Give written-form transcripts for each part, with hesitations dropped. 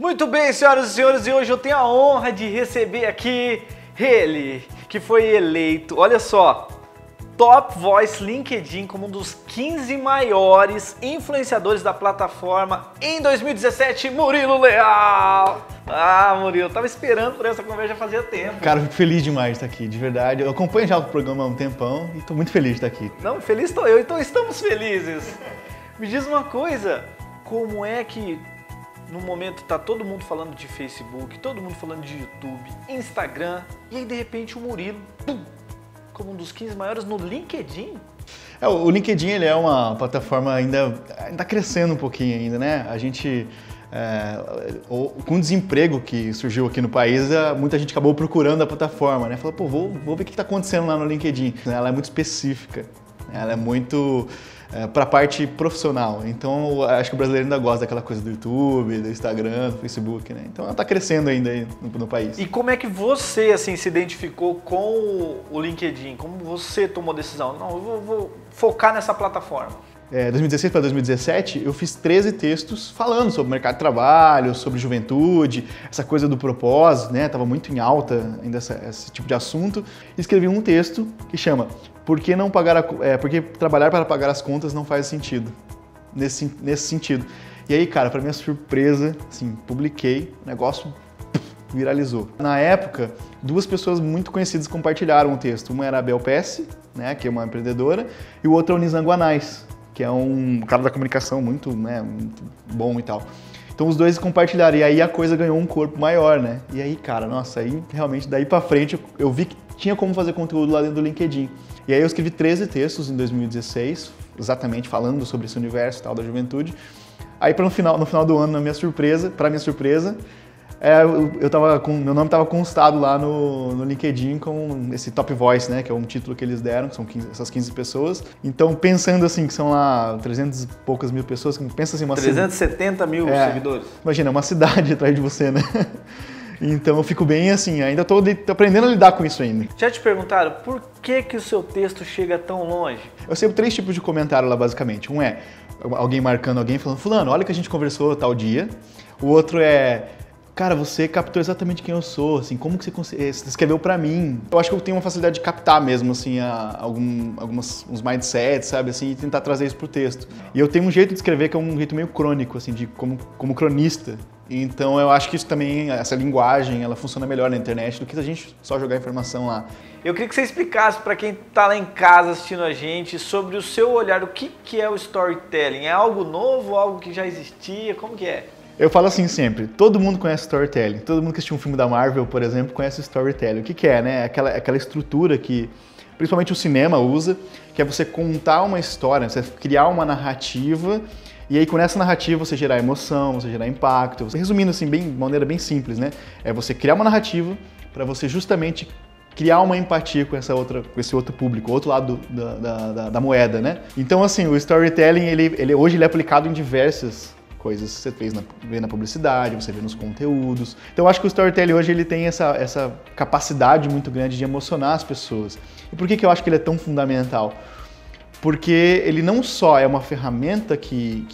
Muito bem, senhoras e senhores, e hoje eu tenho a honra de receber aqui ele, que foi eleito, olha só, Top Voice LinkedIn como um dos 15 maiores influenciadores da plataforma em 2017, Murilo Leal! Ah, Murilo, tava esperando por essa conversa fazia tempo. Cara, eu fico feliz demais de estar aqui, de verdade. Eu acompanho já o programa há um tempão e tô muito feliz de estar aqui. Não, feliz estou eu, então estamos felizes. Me diz uma coisa, como é que no momento tá todo mundo falando de Facebook, todo mundo falando de YouTube, Instagram, e aí de repente o Murilo, pum, como um dos 15 maiores no LinkedIn? O LinkedIn ele é uma plataforma ainda crescendo um pouquinho ainda, né? A gente, com o desemprego que surgiu aqui no país, muita gente acabou procurando a plataforma, né? Falou, pô, vou ver o que está acontecendo lá no LinkedIn. Ela é muito específica, ela é muito para a parte profissional. Então, acho que o brasileiro ainda gosta daquela coisa do YouTube, do Instagram, do Facebook, né? Então, ela está crescendo ainda aí no país. E como é que você, assim, se identificou com o LinkedIn? Como você tomou a decisão? Não, eu vou focar nessa plataforma. 2016 para 2017, eu fiz 13 textos falando sobre o mercado de trabalho, sobre juventude, essa coisa do propósito, né? Tava muito em alta ainda esse tipo de assunto. E escrevi um texto que chama Por que trabalhar para pagar as contas não faz sentido? Nesse sentido. E aí, cara, para minha surpresa, assim, publiquei, o negócio viralizou. Na época, duas pessoas muito conhecidas compartilharam o texto. Uma era a Bel Pesce, né, que é uma empreendedora, e o outro é o Nizam Guanais, que é um cara da comunicação muito bom e tal. Então os dois compartilharam e aí a coisa ganhou um corpo maior, né? E aí, cara, nossa, aí realmente daí pra frente eu vi que tinha como fazer conteúdo lá dentro do LinkedIn. E aí eu escrevi 13 textos em 2016, exatamente falando sobre esse universo e tal da juventude. Aí no final do ano, pra minha surpresa, meu nome estava constado lá no LinkedIn com esse Top Voice, né, que é um título que eles deram, que são essas 15 pessoas. Então, pensando assim, que são lá 300 e poucas mil pessoas, pensa assim... 370 mil seguidores. Imagina, é uma cidade atrás de você, né? Então, eu fico bem assim, ainda tô aprendendo a lidar com isso ainda. Já te perguntaram por que o seu texto chega tão longe? Eu recebo 3 tipos de comentário lá, basicamente. Um é alguém marcando alguém, falando, fulano, olha que a gente conversou tal dia. O outro é... Cara, você captou exatamente quem eu sou, assim, como que você escreveu pra mim? Eu acho que eu tenho uma facilidade de captar mesmo, assim, uns mindsets, sabe, assim, e tentar trazer isso pro texto. E eu tenho um jeito de escrever que é um jeito meio crônico, assim, como cronista. Então eu acho que isso também, essa linguagem, ela funciona melhor na internet do que a gente só jogar informação lá. Eu queria que você explicasse para quem está lá em casa assistindo a gente sobre o seu olhar, o que é o storytelling? É algo novo, algo que já existia, como que é? Eu falo assim sempre, todo mundo conhece storytelling, todo mundo que assistiu um filme da Marvel, por exemplo, conhece o storytelling. O que é, né? Aquela estrutura que principalmente o cinema usa, que é você contar uma história, você criar uma narrativa, e aí com essa narrativa você gerar emoção, você gerar impacto. Resumindo assim, de maneira bem simples, né? É você criar uma narrativa para você justamente criar uma empatia com esse outro público, o outro lado da moeda, né? Então assim, o storytelling, hoje ele é aplicado em diversas coisas que você vê na publicidade, você vê nos conteúdos. Então eu acho que o storytelling hoje ele tem essa capacidade muito grande de emocionar as pessoas. E por que eu acho que ele é tão fundamental? Porque ele não só é uma ferramenta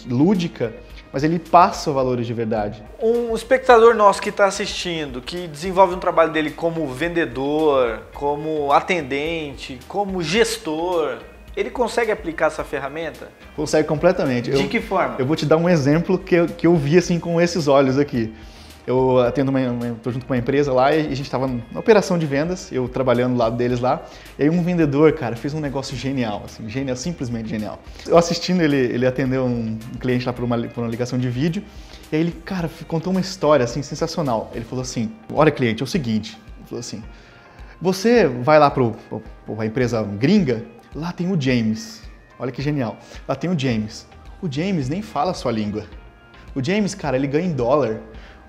lúdica, mas ele passa valores de verdade. Um espectador nosso que está assistindo, que desenvolve um trabalho dele como vendedor, como atendente, como gestor, ele consegue aplicar essa ferramenta? Consegue completamente. De que forma? Eu vou te dar um exemplo que eu vi assim com esses olhos aqui. Eu tô junto com uma empresa lá e a gente estava na operação de vendas, eu trabalhando do lado deles lá, e aí um vendedor, cara, fez um negócio genial, assim, genial, simplesmente genial. Eu assistindo, ele atendeu um cliente lá por uma ligação de vídeo, e aí ele, cara, contou uma história, assim, sensacional. Ele falou assim, olha cliente, é o seguinte, ele falou assim, você vai lá pra empresa gringa, lá tem o James, olha que genial, lá tem o James nem fala a sua língua, o James, cara, ele ganha em dólar.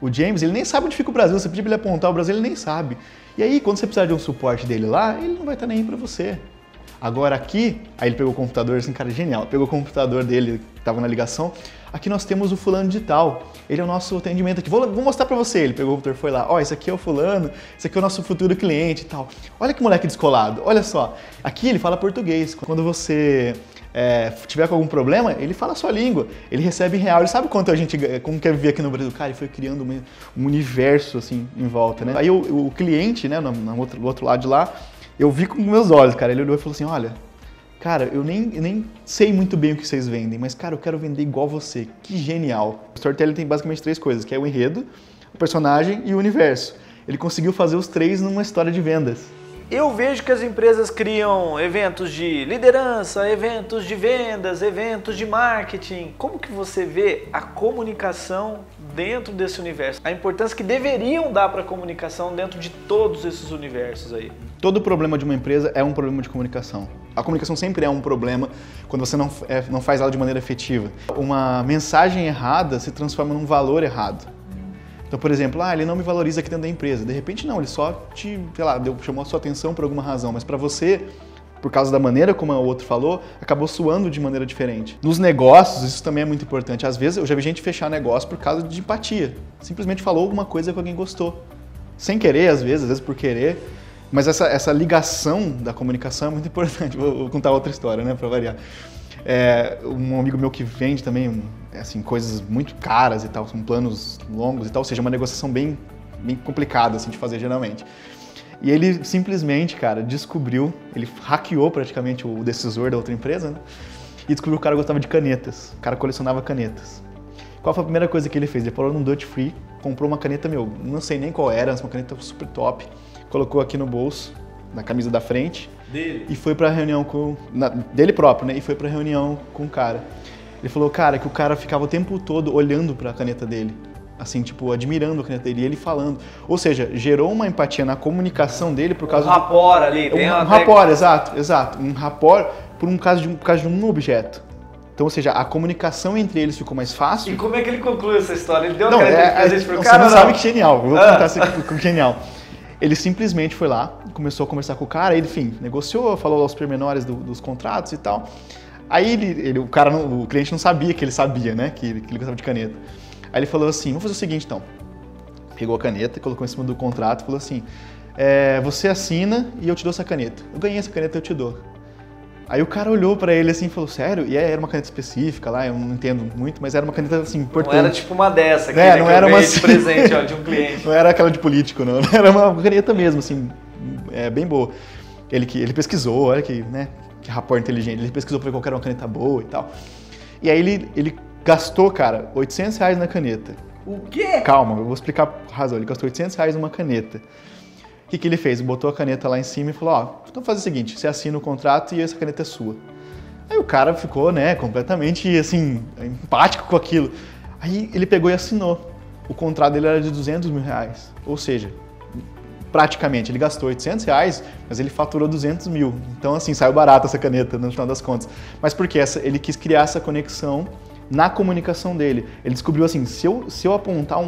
O James, ele nem sabe onde fica o Brasil, você pedir pra ele apontar o Brasil, ele nem sabe. E aí, quando você precisar de um suporte dele lá, ele não vai estar nem aí pra você. Agora aqui, aí ele pegou o computador, assim, cara, genial, pegou o computador dele, que tava na ligação, aqui nós temos o fulano de tal, ele é o nosso atendimento aqui, vou mostrar pra você. Ele pegou o computador, foi lá, ó, esse aqui é o fulano, esse aqui é o nosso futuro cliente e tal. Olha que moleque descolado, olha só, aqui ele fala português. Quando você tiver com algum problema, ele fala a sua língua, ele recebe em real, ele sabe quanto a gente, como quer viver aqui no Brasil. Cara, ele foi criando um universo assim em volta, né? Aí o cliente, né, no outro lado de lá, eu vi com meus olhos, cara, ele olhou e falou assim, olha, cara, eu nem sei muito bem o que vocês vendem, mas, cara, eu quero vender igual você. Que genial. O storytelling tem basicamente 3 coisas, que é o enredo, o personagem e o universo. Ele conseguiu fazer os 3 numa história de vendas. Eu vejo que as empresas criam eventos de liderança, eventos de vendas, eventos de marketing. Como que você vê a comunicação dentro desse universo? A importância que deveriam dar para a comunicação dentro de todos esses universos aí? Todo problema de uma empresa é um problema de comunicação. A comunicação sempre é um problema quando você não faz ela de maneira efetiva. Uma mensagem errada se transforma num valor errado. Então, por exemplo, ele não me valoriza aqui dentro da empresa. De repente, não, ele só chamou a sua atenção por alguma razão. Mas para você, por causa da maneira como o outro falou, acabou soando de maneira diferente. Nos negócios, isso também é muito importante. Às vezes, eu já vi gente fechar negócio por causa de empatia. Simplesmente falou alguma coisa que alguém gostou. Sem querer, às vezes por querer. Mas essa ligação da comunicação é muito importante. Vou contar outra história, né, para variar. Um amigo meu que vende também assim, coisas muito caras e tal, são planos longos e tal, ou seja, uma negociação bem complicada assim, de fazer geralmente. E ele simplesmente, cara, ele hackeou praticamente o decisor da outra empresa, né? E descobriu que o cara gostava de canetas, o cara colecionava canetas. Qual foi a primeira coisa que ele fez? Ele falou no Duty Free, comprou uma caneta, não sei nem qual era, uma caneta super top, colocou aqui no bolso, na camisa da frente, dele. E foi pra reunião dele próprio, né? E foi pra reunião com o cara. Ele falou, cara, que o cara ficava o tempo todo olhando pra caneta dele. Assim, tipo, admirando a caneta dele e ele falando. Ou seja, gerou uma empatia na comunicação dele por causa um rapport ali. Tem um rapport, exato. Um rapport por causa de um objeto. Então, ou seja, a comunicação entre eles ficou mais fácil. E como é que ele conclui essa história? Ele deu uma caneta de presente pro cara? Você não sabe que genial. Eu vou contar isso aqui, que genial. Ele simplesmente foi lá, começou a conversar com o cara, ele, enfim, negociou, falou aos pormenores dos contratos e tal. Aí o cliente não sabia que ele sabia, né, que ele gostava de caneta. Aí ele falou assim, vamos fazer o seguinte então. Pegou a caneta, colocou em cima do contrato e falou assim, você assina e eu te dou essa caneta. Eu ganhei essa caneta, eu te dou. Aí o cara olhou pra ele assim e falou, sério? E era uma caneta específica lá, eu não entendo muito, mas era uma caneta assim, importante. Não era tipo uma dessa, não era uma de presente ó, de um cliente. Não era aquela de político, não. Era uma caneta mesmo, assim, bem boa. Ele pesquisou, olha que rapport inteligente, ele pesquisou pra ver qual era uma caneta boa e tal. E aí ele gastou, cara, R$800 na caneta. O quê? Calma, eu vou explicar a razão. Ele gastou R$800 numa caneta. O que ele fez? Botou a caneta lá em cima e falou, então faz o seguinte, você assina o contrato e essa caneta é sua. Aí o cara ficou, completamente, assim, empático com aquilo. Aí ele pegou e assinou. O contrato dele era de R$200 mil. Ou seja, praticamente, ele gastou R$800, mas ele faturou 200 mil. Então, assim, saiu barato essa caneta, no final das contas. Mas por quê? Ele quis criar essa conexão na comunicação dele. Ele descobriu assim, se eu apontar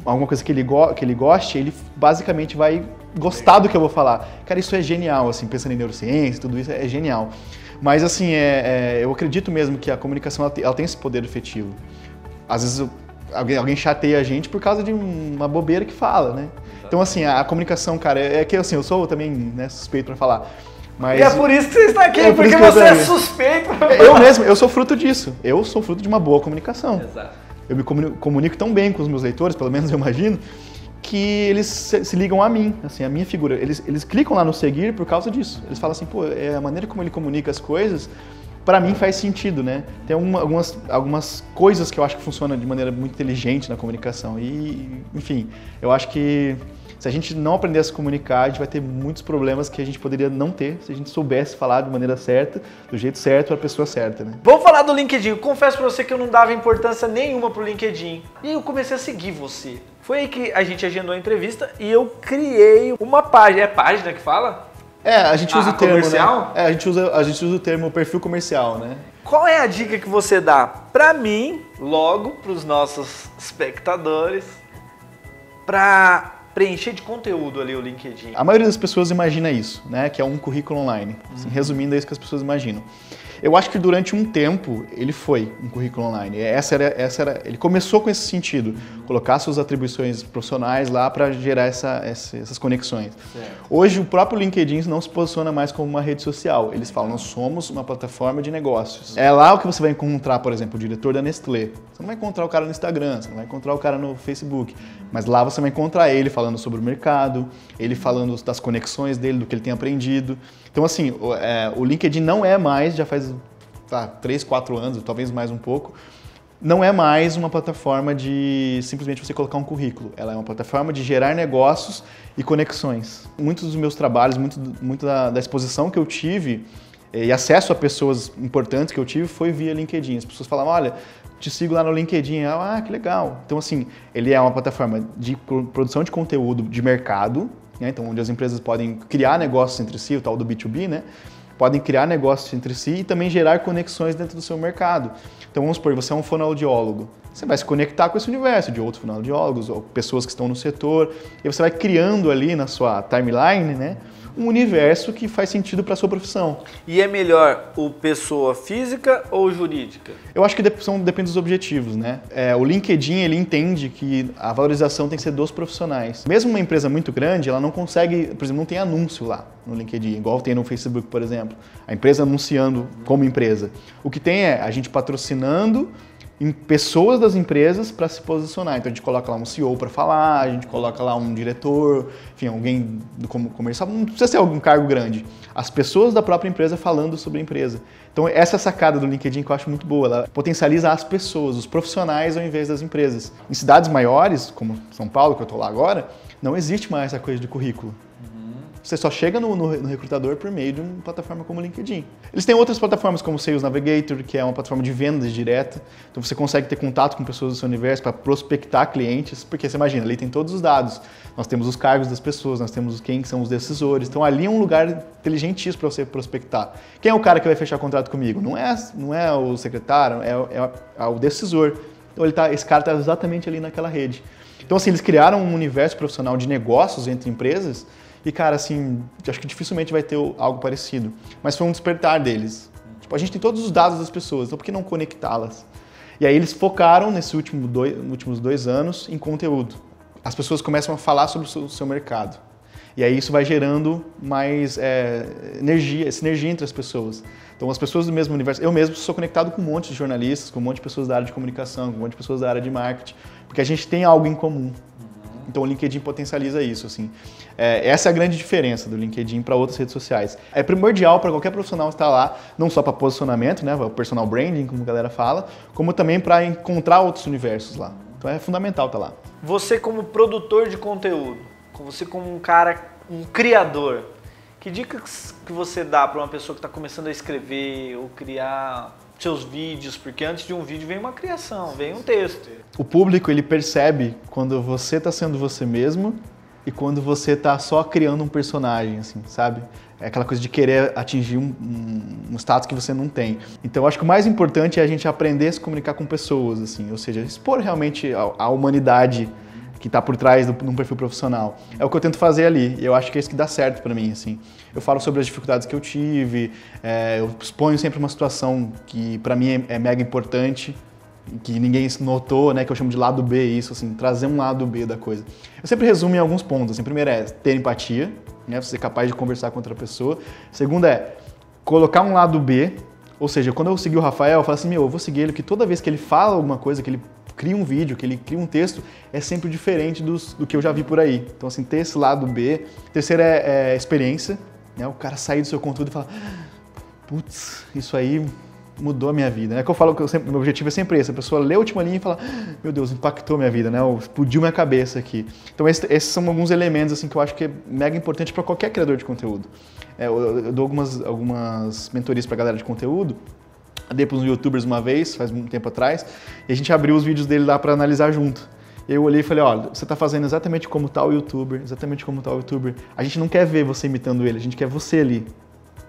alguma coisa que ele goste, ele basicamente vai gostar do que eu vou falar. Cara, isso é genial, assim, pensando em neurociência, tudo isso é genial. Mas assim, eu acredito mesmo que a comunicação ela tem esse poder efetivo. Às vezes alguém chateia a gente por causa de uma bobeira que fala, né? Então assim, a comunicação, cara, que assim, eu sou também suspeito para falar. Mas e é por isso que você está aqui, porque você é suspeito. Eu sou fruto disso. Eu sou fruto de uma boa comunicação. Exato. Eu me comunico tão bem com os meus leitores, pelo menos eu imagino, que eles se ligam a mim, assim, a minha figura. Eles clicam lá no seguir por causa disso. Eles falam assim, pô, a maneira como ele comunica as coisas, para mim faz sentido, né? Tem algumas coisas que eu acho que funcionam de maneira muito inteligente na comunicação. E, enfim, eu acho que se a gente não aprender a se comunicar, a gente vai ter muitos problemas que a gente poderia não ter se a gente soubesse falar de maneira certa, do jeito certo, para a pessoa certa, né? Vamos falar do LinkedIn. Eu confesso para você que eu não dava importância nenhuma pro LinkedIn. E eu comecei a seguir você. Foi aí que a gente agendou a entrevista e eu criei uma página. É página que fala? A gente usa o termo, comercial? né? A gente usa o termo perfil comercial, né? Qual é a dica que você dá para mim, logo para os nossos espectadores, para preencher de conteúdo ali o LinkedIn? A maioria das pessoas imagina isso, né? Que é um currículo online. Assim, resumindo, é isso que as pessoas imaginam. Eu acho que durante um tempo ele foi um currículo online. Ele começou com esse sentido, colocar suas atribuições profissionais lá para gerar essas conexões. Certo. Hoje o próprio LinkedIn não se posiciona mais como uma rede social. Eles falam, nós somos uma plataforma de negócios. É lá o que você vai encontrar, por exemplo, o diretor da Nestlé. Você não vai encontrar o cara no Instagram, você não vai encontrar o cara no Facebook, mas lá você vai encontrar ele falando sobre o mercado, ele falando das conexões dele, do que ele tem aprendido. Então, assim, o LinkedIn não é mais, já faz 3, 4 anos, talvez mais um pouco, não é mais uma plataforma de simplesmente você colocar um currículo. Ela é uma plataforma de gerar negócios e conexões. Muitos dos meus trabalhos, muito da exposição que eu tive e acesso a pessoas importantes que eu tive foi via LinkedIn. As pessoas falavam, olha, te sigo lá no LinkedIn. Ah, que legal. Então, assim, ele é uma plataforma de produção de conteúdo de mercado, né? Então, onde as empresas podem criar negócios entre si, o tal do B2B, né? Podem criar negócios entre si e também gerar conexões dentro do seu mercado. Então, vamos supor, você é um fonoaudiólogo. Você vai se conectar com esse universo de outros fonoaudiólogos ou pessoas que estão no setor e você vai criando ali na sua timeline, né, um universo que faz sentido para a sua profissão. E é melhor o pessoa física ou jurídica? Eu acho que depende dos objetivos, né? O LinkedIn, ele entende que a valorização tem que ser dos profissionais. Mesmo uma empresa muito grande, ela não consegue, por exemplo, não tem anúncio lá no LinkedIn, igual tem no Facebook, por exemplo. A empresa anunciando como empresa. O que tem é a gente patrocinando em pessoas das empresas para se posicionar. Então a gente coloca lá um CEO para falar, a gente coloca lá um diretor, enfim, alguém do comercial, não precisa ser algum cargo grande. As pessoas da própria empresa falando sobre a empresa. Então essa sacada do LinkedIn que eu acho muito boa, ela potencializa as pessoas, os profissionais ao invés das empresas. Em cidades maiores, como São Paulo, que eu estou lá agora, não existe mais essa coisa de currículo. Você só chega no recrutador por meio de uma plataforma como o LinkedIn. Eles têm outras plataformas como o Sales Navigator, que é uma plataforma de vendas direta. Então você consegue ter contato com pessoas do seu universo para prospectar clientes, porque você imagina, ali tem todos os dados. Nós temos os cargos das pessoas, nós temos quem são os decisores. Então ali é um lugar inteligentíssimo para você prospectar. Quem é o cara que vai fechar contrato comigo? Não é o secretário, é o decisor. Então esse cara está exatamente ali naquela rede. Então assim, eles criaram um universo profissional de negócios entre empresas. E, cara, assim, acho que dificilmente vai ter algo parecido. Mas foi um despertar deles. Tipo, a gente tem todos os dados das pessoas, então por que não conectá-las? E aí eles focaram nesses últimos 2 anos em conteúdo. As pessoas começam a falar sobre o seu mercado. E aí isso vai gerando mais sinergia entre as pessoas. Então as pessoas do mesmo universo... Eu mesmo sou conectado com um monte de jornalistas, com um monte de pessoas da área de comunicação, com um monte de pessoas da área de marketing, porque a gente tem algo em comum. Então o LinkedIn potencializa isso, assim. Essa é a grande diferença do LinkedIn para outras redes sociais. É primordial para qualquer profissional estar lá, não só para posicionamento, né, o personal branding, como a galera fala, como também para encontrar outros universos lá. Então é fundamental estar lá. Você como produtor de conteúdo, você como um cara, um criador, que dicas que você dá para uma pessoa que está começando a escrever ou criar seus vídeos? Porque antes de um vídeo vem uma criação, vem um texto. O público, ele percebe quando você está sendo você mesmo e quando você está só criando um personagem, assim, sabe? É aquela coisa de querer atingir um status que você não tem. Então, eu acho que o mais importante é a gente aprender a se comunicar com pessoas, assim, ou seja, expor realmente a humanidade que está por trás de um perfil profissional. É o que eu tento fazer ali, e eu acho que é isso que dá certo para mim, assim. Eu falo sobre as dificuldades que eu tive, eu exponho sempre uma situação que para mim é mega importante, que ninguém notou, né, que eu chamo de lado B, isso, assim, trazer um lado B da coisa. Eu sempre resumo em alguns pontos, assim, primeiro é ter empatia, né, você ser capaz de conversar com outra pessoa. Segundo é colocar um lado B, ou seja, quando eu segui o Rafael, eu falo assim, eu vou seguir ele, que toda vez que ele fala alguma coisa, que ele cria um vídeo, que ele cria um texto, é sempre diferente do que eu já vi por aí. Então, assim, ter esse lado B. Terceiro é experiência, né, o cara sair do seu conteúdo e falar, putz, isso aí mudou a minha vida. É que eu falo que meu objetivo é sempre esse, a pessoa lê a última linha e fala, meu Deus, impactou minha vida, né? Explodiu minha cabeça aqui. Então esses são alguns elementos assim que eu acho que é mega importante para qualquer criador de conteúdo. Eu dou algumas mentorias para galera de conteúdo, dei para uns youtubers uma vez, faz um tempo atrás, e a gente abriu os vídeos dele lá para analisar junto. E eu olhei e falei, olha, você está fazendo exatamente como tal youtuber, exatamente como tal youtuber. A gente não quer ver você imitando ele, a gente quer você ali.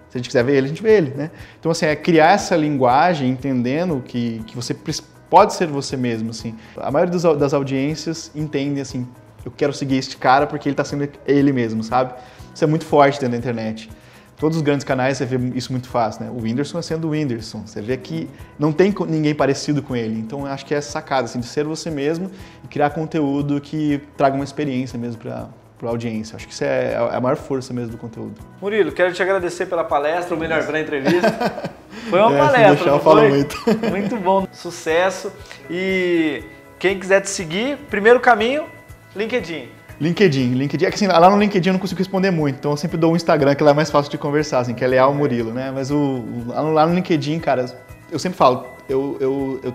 Se a gente quiser ver ele, a gente vê ele, né? Então, assim, é criar essa linguagem, entendendo que você pode ser você mesmo, assim. A maioria das audiências entende, assim, eu quero seguir este cara porque ele está sendo ele mesmo, sabe? Isso é muito forte dentro da internet. Todos os grandes canais você vê isso muito fácil, né? O Whindersson é sendo o Whindersson. Você vê que não tem ninguém parecido com ele. Então eu acho que é essa sacada, assim, de ser você mesmo e criar conteúdo que traga uma experiência mesmo para a audiência. Acho que isso é a maior força mesmo do conteúdo. Murilo, quero te agradecer pela palestra, ou melhor, pela entrevista. Foi uma Se palestra, deixar, eu falo muito. Muito bom, sucesso. E quem quiser te seguir, primeiro caminho, LinkedIn. LinkedIn. É que assim, lá no LinkedIn eu não consigo responder muito, então eu sempre dou um Instagram que lá é mais fácil de conversar, assim, que é Leal Murilo, né? Mas lá no LinkedIn, cara, eu sempre falo, eu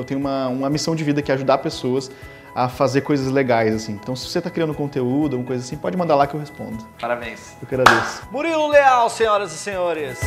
tenho uma missão de vida que é ajudar pessoas a fazer coisas legais, assim. Então se você está criando conteúdo, alguma coisa assim, pode mandar lá que eu respondo. Parabéns. Eu que agradeço. Murilo Leal, senhoras e senhores.